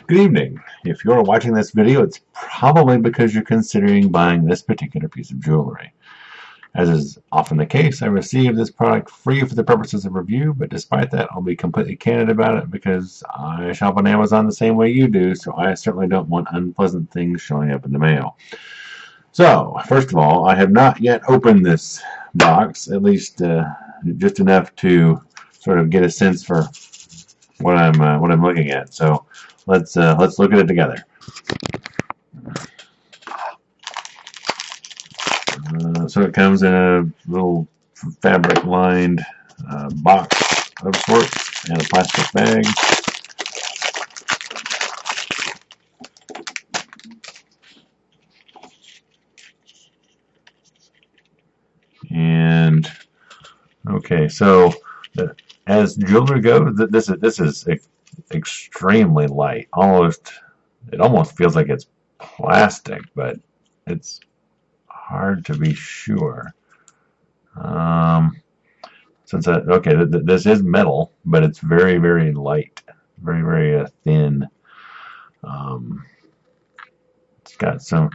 Good evening. If you're watching this video, it's probably because you're considering buying this particular piece of jewelry. As is often the case, I received this product free for the purposes of review, but despite that, I'll be completely candid about it because I shop on Amazon the same way you do, so I certainly don't want unpleasant things showing up in the mail. So, first of all, I have not yet opened this box, at least just enough to sort of get a sense for what I'm looking at. So let's look at it together. So it comes in a little fabric-lined box of sorts and a plastic bag. And okay, so as jewelry goes, this is extremely light. It almost feels like it's plastic, but it's hard to be sure. This is metal, but it's very, very light, very, very thin. It's got some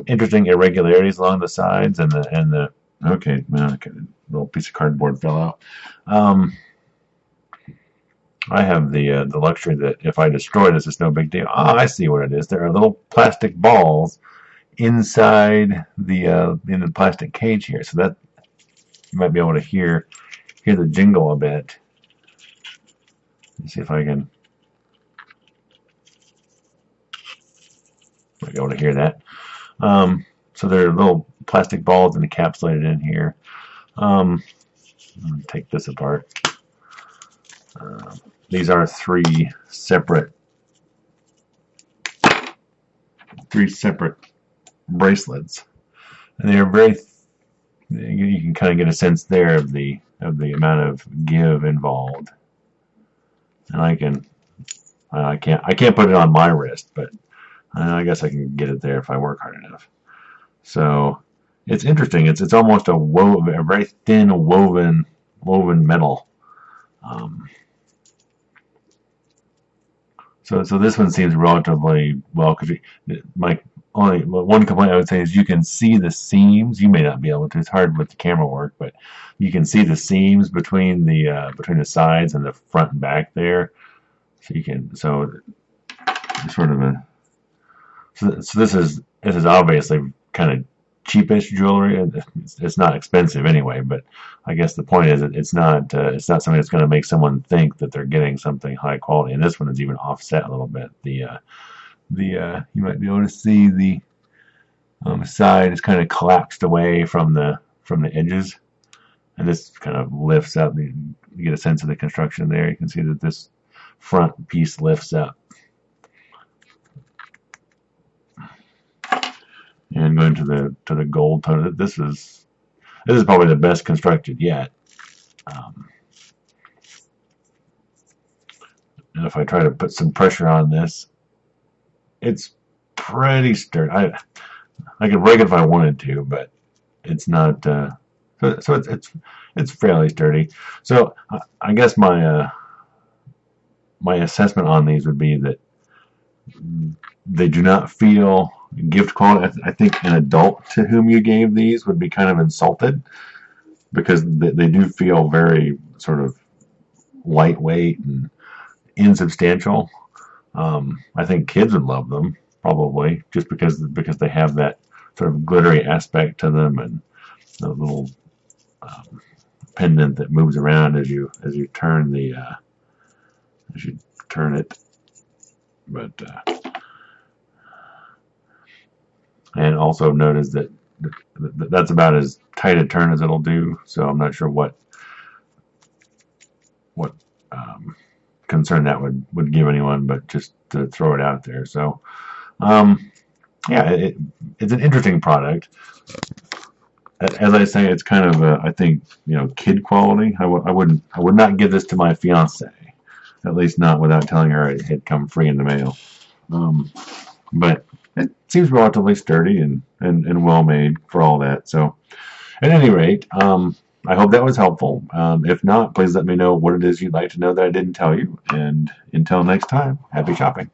interesting irregularities along the sides and the okay, a little piece of cardboard fell out. I have the luxury that if I destroy this, it's no big deal. Ah, I see what it is. There are little plastic balls inside the in the plastic cage here, so that you might be able to hear the jingle a bit. Let's see if I can might be able to hear that. So there are little plastic balls encapsulated in here. Let me take this apart. These are three separate bracelets, and they are very. You can kind of get a sense there of the amount of give involved, and I can't put it on my wrist, but I guess I can get it there if I work hard enough. So it's interesting. It's almost a very thin woven metal. So this one seems relatively well. My only one complaint I would say is you can see the seams. You may not be able to. It's hard with the camera work, but you can see the seams between the sides and the front and back there. So sort of a. So this is obviously kind of cheapish jewelry. It's not expensive anyway, but I guess the point is it's not something that's going to make someone think that they're getting something high quality. And this one is even offset a little bit. You might be able to see the side is kind of collapsed away from the edges, and this kind of lifts up. You get a sense of the construction there. You can see that this front piece lifts up. And going to the gold tone, this is probably the best constructed yet. And if I try to put some pressure on this, it's pretty sturdy. I could break it if I wanted to, but it's not. So it's fairly sturdy. So I guess my assessment on these would be that they do not feel gift quality. I think an adult to whom you gave these would be kind of insulted because they do feel very sort of lightweight and insubstantial. I think kids would love them probably just because they have that sort of glittery aspect to them and the little pendant that moves around as you turn it. But and also notice that that's about as tight a turn as it'll do. So I'm not sure what concern that would give anyone, but just to throw it out there. So yeah, it's an interesting product. As I say, it's kind of I think kid quality. I would not give this to my fiance, at least not without telling her it had come free in the mail. But it seems relatively sturdy and well made for all that. So at any rate, I hope that was helpful. If not, please let me know what it is you'd like to know that I didn't tell you. And until next time, happy shopping.